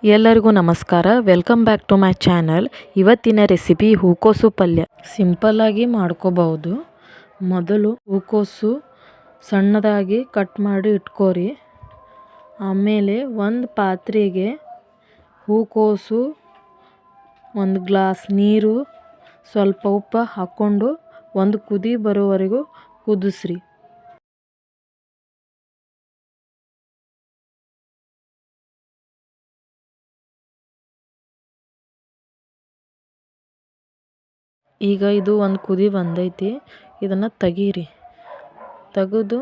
ಎಲ್ಲರಿಗೂ ನಮಸ್ಕಾರ. Welcome back to my channel. ಇವತ್ತಿನ ರೆಸಿಪಿ ಹೂಕೋಸು ಪಲ್ಯ. ಸಿಂಪಲ್ಲಾಗಿ ಮಾಡ್ಕೋಬಹುದು. ಮೊದಲು ಹೂಕೋಸು ಸಣ್ಣದಾಗಿ ಕಟ್ ಮಾಡಿ ಇಟ್ಕೋರಿ. ಆಮೇಲೆ ಒಂದು ಪಾತ್ರೆಗೆ ಹೂಕೋಸು, ಒಂದು ಗ್ಲಾಸ್ ನೀರು, ಸ್ವಲ್ಪ ಉಪ್ಪು ಹಾಕ್ಕೊಂಡು ಒಂದು ಕುದಿ ಬರೋವರೆಗೂ ಕುದಿಸ್ರಿ. ಈಗ ಇದು ಒಂದು ಕುದಿ ಬಂದೈತಿ. ಇದನ್ನು ತೆಗೀರಿ. ತೆಗೆದು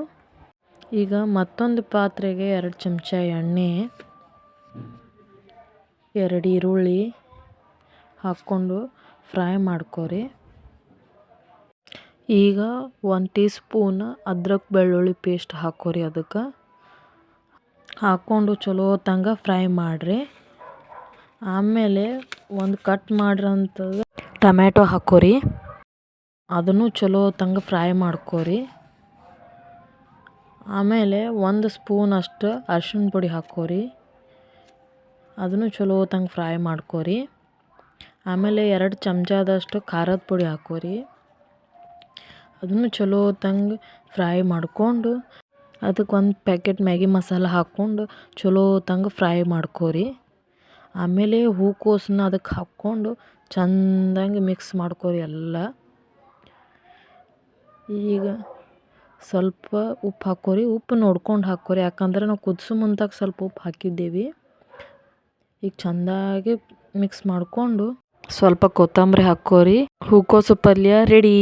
ಈಗ ಮತ್ತೊಂದು ಪಾತ್ರೆಗೆ 2 ಚಮಚ ಎಣ್ಣೆ, 2 ಈರುಳ್ಳಿ ಹಾಕ್ಕೊಂಡು ಫ್ರೈ ಮಾಡ್ಕೊರಿ. ಈಗ 1 ಟೀ ಸ್ಪೂನ್ ಅದ್ರಕ್ ಬೆಳ್ಳುಳ್ಳಿ ಪೇಸ್ಟ್ ಹಾಕ್ಕೊರಿ. ಅದಕ್ಕೆ ಹಾಕ್ಕೊಂಡು ಚಲೋ ತಂಗ ಫ್ರೈ ಮಾಡಿರಿ. ಆಮೇಲೆ ಒಂದು ಕಟ್ ಮಾಡಿರೋಂಥದ್ದು ಟೊಮ್ಯಾಟೊ ಹಾಕ್ಕೊರಿ. ಅದನ್ನು ಚಲೋ ತಂಗ ಫ್ರೈ ಮಾಡ್ಕೊರಿ. ಆಮೇಲೆ 1 ಸ್ಪೂನ್ ಅಷ್ಟು ಅರಿಶಿನ ಪುಡಿ ಹಾಕ್ಕೊರಿ. ಅದನ್ನು ಚಲೋ ತಂಗ ಫ್ರೈ ಮಾಡ್ಕೊರಿ. ಆಮೇಲೆ 2 ಚಮಚದಷ್ಟು ಖಾರದ ಪುಡಿ ಹಾಕ್ಕೊರಿ. ಅದನ್ನು ಚಲೋ ತಂಗ ಫ್ರೈ ಮಾಡಿಕೊಂಡು ಅದಕ್ಕೆ 1 ಪ್ಯಾಕೆಟ್ ಮ್ಯಾಗಿ ಮಸಾಲ ಹಾಕ್ಕೊಂಡು ಚಲೋ ತಂಗ ಫ್ರೈ ಮಾಡ್ಕೊರಿ. ಆಮೇಲೆ ಹೂಕೋಸನ್ನ ಅದಕ್ಕೆ ಹಾಕ್ಕೊಂಡು ಚೆಂದಂಗೆ ಮಿಕ್ಸ್ ಮಾಡ್ಕೊರಿ ಎಲ್ಲ. ಈಗ ಸ್ವಲ್ಪ ಉಪ್ಪು ಹಾಕ್ಕೊರಿ. ಉಪ್ಪು ನೋಡ್ಕೊಂಡು ಹಾಕ್ಕೊರಿ, ಯಾಕಂದ್ರೆ ನಾವು ಕುದಿಸೋ ಮುಂತಾಗ ಸ್ವಲ್ಪ ಉಪ್ಪು ಹಾಕಿದ್ದೇವೆ. ಈಗ ಚೆಂದಾಗಿ ಮಿಕ್ಸ್ ಮಾಡಿಕೊಂಡು ಸ್ವಲ್ಪ ಕೊತ್ತಂಬರಿ ಹಾಕ್ಕೊರಿ. ಹೂಕೋಸು ಪಲ್ಯ ರೆಡಿ.